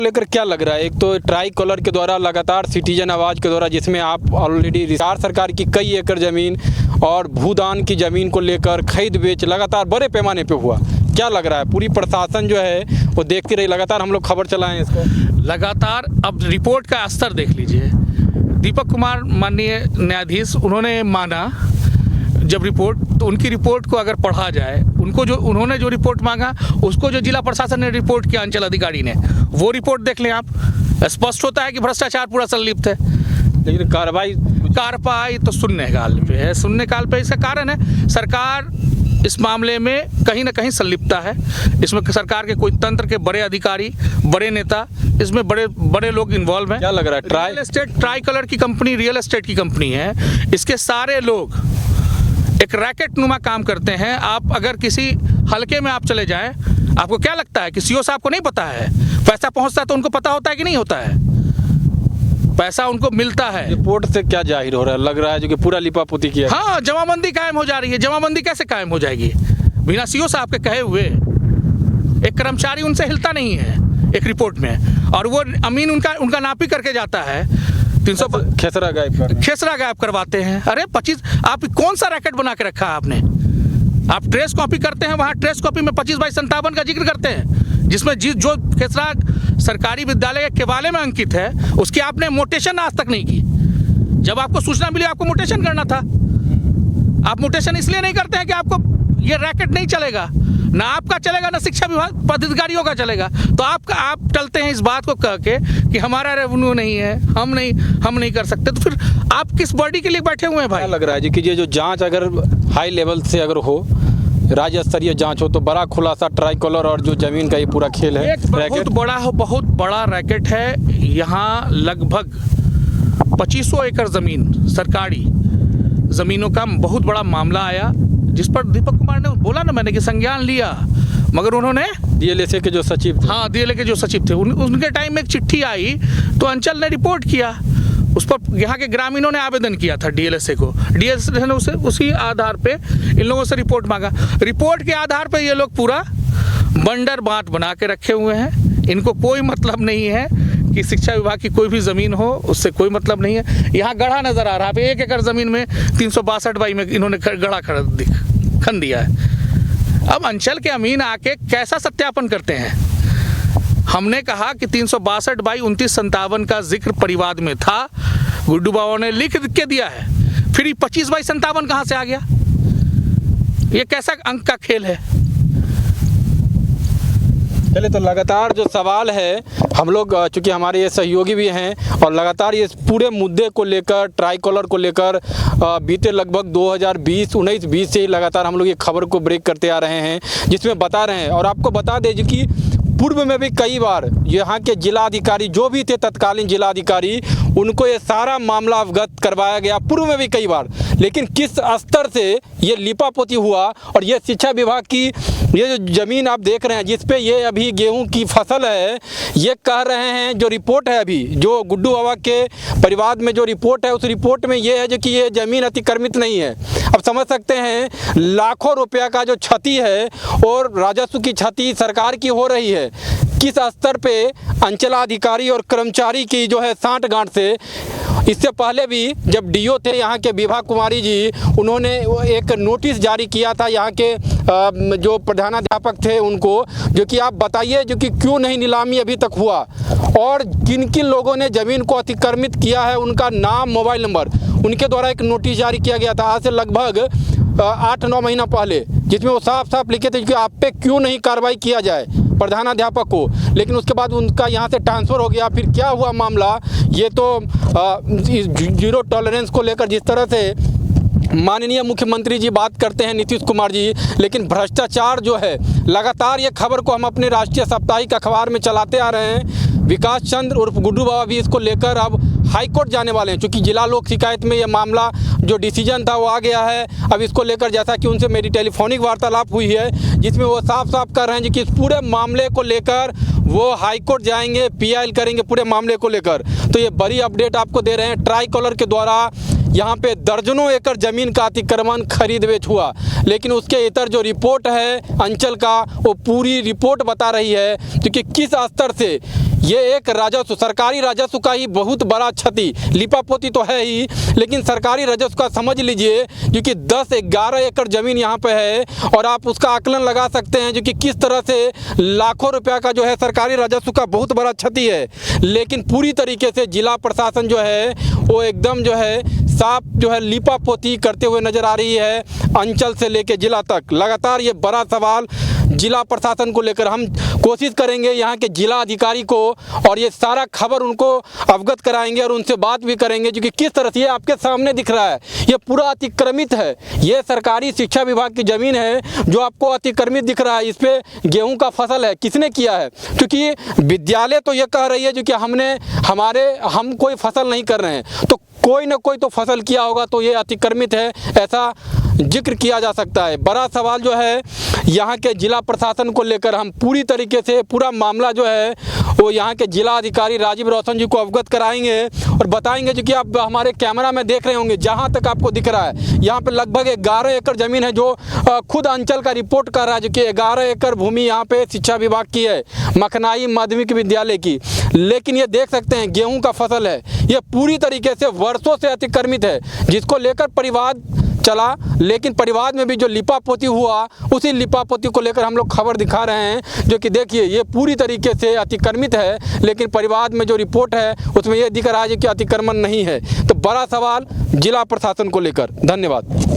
लेकर क्या लग रहा है? एक तो ट्राई कलर के द्वारा लगातार सिटीजन आवाज़ के द्वारा, जिसमें आप ऑलरेडी बिहार सरकार की कई एकड़ ज़मीन और भूदान की ज़मीन को लेकर खरीद बेच लगातार बड़े पैमाने पे हुआ, क्या लग रहा है? पूरी प्रशासन जो है वो देखती रही, लगातार हम लोग खबर चलाएं इसको लगातार। अब रिपोर्ट का स्तर देख लीजिए। दीपक कुमार माननीय न्यायाधीश, उन्होंने माना जब रिपोर्ट, तो उनकी रिपोर्ट को अगर पढ़ा जाए, उन्होंने जो रिपोर्ट मांगा उसको जो जिला प्रशासन ने रिपोर्ट किया, अंचल अधिकारी ने, वो रिपोर्ट देख लें आप, स्पष्ट होता है कि भ्रष्टाचार पूरा संलिप्त है। लेकिन कार्रवाई तो शून्य काल पे है। शून्य काल पे इसका कारण है सरकार इस मामले में कहीं ना कहीं संलिप्तता है। इसमें सरकार के कोई तंत्र के बड़े अधिकारी, बड़े नेता, इसमें बड़े लोग इन्वॉल्व हैं। क्या लग रहा है? रियल एस्टेट, ट्राई कलर की कंपनी रियल एस्टेट की कंपनी है। इसके सारे लोग एक रैकेट नुमा काम करते हैं। आप अगर किसी हलके में आप चले जाएं, आपको क्या लगता है कि सीओ साहब को नहीं पता है? पैसा पहुंचता है तो उनको पता होता है कि नहीं होता है? पैसा उनको मिलता है। रिपोर्ट से क्या जाहिर हो रहा है? लग रहा है जो कि पूरा लिपापोती किया। हाँ, जमाबंदी कायम हो जा रही है। जमाबंदी कैसे कायम हो जाएगी? बिना सीओ साहब के कहे हुए एक कर्मचारी उनसे हिलता नहीं है एक रिपोर्ट में, और वो अमीन उनका नापी करके जाता है। 300 खेसरा गायब करवाते हैं। अरे 25, आप कौन सा रैकेट बना के रखा है आपने? आप ट्रेस कॉपी करते हैं, वहाँ ट्रेस कॉपी में 25/57 का जिक्र करते हैं, जिसमें जो खेसरा सरकारी विद्यालय के केवाले में अंकित है, उसकी आपने मोटेशन आज तक नहीं की। जब आपको सूचना मिली आपको मोटेशन करना था। आप मोटेशन इसलिए नहीं करते हैं कि आपको ये रैकेट नहीं चलेगा, ना आपका चलेगा ना शिक्षा विभाग पदाधिकारियों का चलेगा। तो आप टलते हैं इस बात को कह के कि हमारा रेवेन्यू नहीं है, हम नहीं कर सकते। तो फिर आप किस बॉडी के लिए बैठे हुए हैं भाई? लग रहा है जी कि ये जो जांच अगर हाई लेवल से अगर हो, राज्य स्तरीय जांच हो, तो बड़ा खुलासा ट्राई कलर और जो जमीन का ये पूरा खेल है, एक बहुत बड़ा रैकेट है। यहाँ लगभग 2500 एकड़ जमीन, सरकारी जमीनों का बहुत बड़ा मामला आया, जिस पर दीपक कुमार ने बोला ना, मैंने कि संज्ञान लिया, मगर उन्होंने डीएलएसए के जो सचिव थे, हाँ डीएलए के जो सचिव थे, उनके टाइम में एक चिट्ठी आई तो अंचल ने रिपोर्ट किया, उस पर यहाँ के ग्रामीणों ने आवेदन किया था डीएलएसए को। डीएलएसए ने उसी आधार पे इन लोगों से रिपोर्ट मांगा। रिपोर्ट के आधार पे ये लोग पूरा बंडर बांट बना के रखे हुए हैं। इनको कोई मतलब नहीं है कि शिक्षा विभाग की कोई भी ज़मीन हो, उससे कोई मतलब नहीं है। यहाँ गढ़ा नज़र आ रहा है, 1 एकड़ ज़मीन में 362 में इन्होंने गढ़ा खन दिया है। अब अंचल के अमीन आके कैसा सत्यापन करते हैं? हमने कहा कि 362/2957 का जिक्र परिवाद में था, गुड्डू बाबा ने लिख के दिया है, फिर 25/57 कहाँ से आ गया? ये कैसा अंक का खेल है? चलिए, तो लगातार जो सवाल है, हम लोग चूँकि हमारे ये सहयोगी भी हैं और लगातार ये पूरे मुद्दे को लेकर, ट्राई कलर को लेकर बीते लगभग 2019-20 से ही लगातार हम लोग ये खबर को ब्रेक करते आ रहे हैं, जिसमें बता रहे हैं। और आपको बता दें कि पूर्व में भी कई बार यहाँ के जिलाधिकारी जो भी थे, तत्कालीन जिलाधिकारी, उनको ये सारा मामला अवगत करवाया गया, पूर्व में भी कई बार। लेकिन किस स्तर से ये लिपापोती हुआ, और ये शिक्षा विभाग की ये जो ज़मीन आप देख रहे हैं, जिस पे ये अभी गेहूं की फसल है, ये कह रहे हैं, जो रिपोर्ट है अभी जो गुड्डू बाबा के परिवार में जो रिपोर्ट है, उस रिपोर्ट में ये है जो कि ये ज़मीन अतिक्रमित नहीं है। अब समझ सकते हैं लाखों रुपया का जो क्षति है और राजस्व की क्षति सरकार की हो रही है, किस स्तर पे अंचलाधिकारी और कर्मचारी की जो है साँठ-गाँठ से। इससे पहले भी जब डीओ थे यहाँ के विभा कुमारी जी, उन्होंने एक नोटिस जारी किया था यहाँ के जो प्रधानाध्यापक थे उनको, जो कि आप बताइए जो कि क्यों नहीं नीलामी अभी तक हुआ, और किन किन लोगों ने ज़मीन को अतिक्रमित किया है, उनका नाम, मोबाइल नंबर, उनके द्वारा एक नोटिस जारी किया गया था आज से लगभग 8-9 महीना पहले, जिसमें वो साफ साफ लिखे थे कि आप पे क्यों नहीं कार्रवाई किया जाए प्रधानाध्यापक को। लेकिन उसके बाद उनका यहाँ से ट्रांसफ़र हो गया। फिर क्या हुआ मामला, ये तो जीरो टॉलरेंस को लेकर जिस तरह से माननीय मुख्यमंत्री जी बात करते हैं, नीतीश कुमार जी, लेकिन भ्रष्टाचार जो है, लगातार ये खबर को हम अपने राष्ट्रीय साप्ताहिक अखबार में चलाते आ रहे हैं। विकास चंद्र उर्फ गुड्डू बाबा भी इसको लेकर अब हाई कोर्ट जाने वाले हैं, क्योंकि जिला लोक शिकायत में ये मामला जो डिसीजन था वो आ गया है। अब इसको लेकर जैसा कि उनसे मेरी टेलीफोनिक वार्तालाप हुई है, जिसमें वो साफ साफ कर रहे हैं कि इस पूरे मामले को लेकर वो हाई कोर्ट जाएंगे, PIL करेंगे पूरे मामले को लेकर। तो ये बड़ी अपडेट आपको दे रहे हैं। ट्राई कलर के द्वारा यहाँ पे दर्जनों एकड़ ज़मीन का अतिक्रमण खरीद बेच हुआ, लेकिन उसके इतर जो रिपोर्ट है अंचल का वो पूरी रिपोर्ट बता रही है क्योंकि किस स्तर से ये एक राजस्व, सरकारी राजस्व का ही बहुत बड़ा क्षति, लिपापोती तो है ही लेकिन सरकारी राजस्व का समझ लीजिए क्योंकि 10-11 एकड़ ज़मीन यहाँ पे है और आप उसका आकलन लगा सकते हैं जो कि किस तरह से लाखों रुपया का जो है सरकारी राजस्व का बहुत बड़ा क्षति है। लेकिन पूरी तरीके से जिला प्रशासन जो है वो एकदम जो है साफ जो है लिपापोती करते हुए नज़र आ रही है, अंचल से लेके जिला तक। लगातार ये बड़ा सवाल जिला प्रशासन को लेकर हम कोशिश करेंगे यहाँ के जिला अधिकारी को और ये सारा खबर उनको अवगत कराएंगे और उनसे बात भी करेंगे क्योंकि किस तरह से ये आपके सामने दिख रहा है, ये पूरा अतिक्रमित है। ये सरकारी शिक्षा विभाग की ज़मीन है जो आपको अतिक्रमित दिख रहा है। इस पे गेहूं का फसल है, किसने किया है? क्योंकि विद्यालय तो ये कह रही है जो कि हम कोई फसल नहीं कर रहे हैं, तो कोई ना कोई तो फसल किया होगा, तो ये अतिक्रमित है ऐसा जिक्र किया जा सकता है। बड़ा सवाल जो है यहाँ के जिला प्रशासन को लेकर हम पूरी तरीके से पूरा मामला जो है वो यहाँ के जिला अधिकारी राजीव रोशन जी को अवगत कराएंगे और बताएंगे जो कि आप हमारे कैमरा में देख रहे होंगे, जहाँ तक आपको दिख रहा है यहाँ पे लगभग 11 एकड़ ज़मीन है जो खुद अंचल का रिपोर्ट कर रहा है जो कि 11 एकड़ भूमि यहाँ पे शिक्षा विभाग की है, मखनाई माध्यमिक विद्यालय की। लेकिन ये देख सकते हैं गेहूँ का फसल है, ये पूरी तरीके से वर्षों से अतिक्रमित है जिसको लेकर परिवार चला, लेकिन परिवार में भी जो लिपापोती हुआ उसी लिपापोती को लेकर हम लोग खबर दिखा रहे हैं जो कि देखिए ये पूरी तरीके से अतिक्रमित है, लेकिन परिवार में जो रिपोर्ट है उसमें ये दिख रहा है कि अतिक्रमण नहीं है। तो बड़ा सवाल जिला प्रशासन को लेकर। धन्यवाद।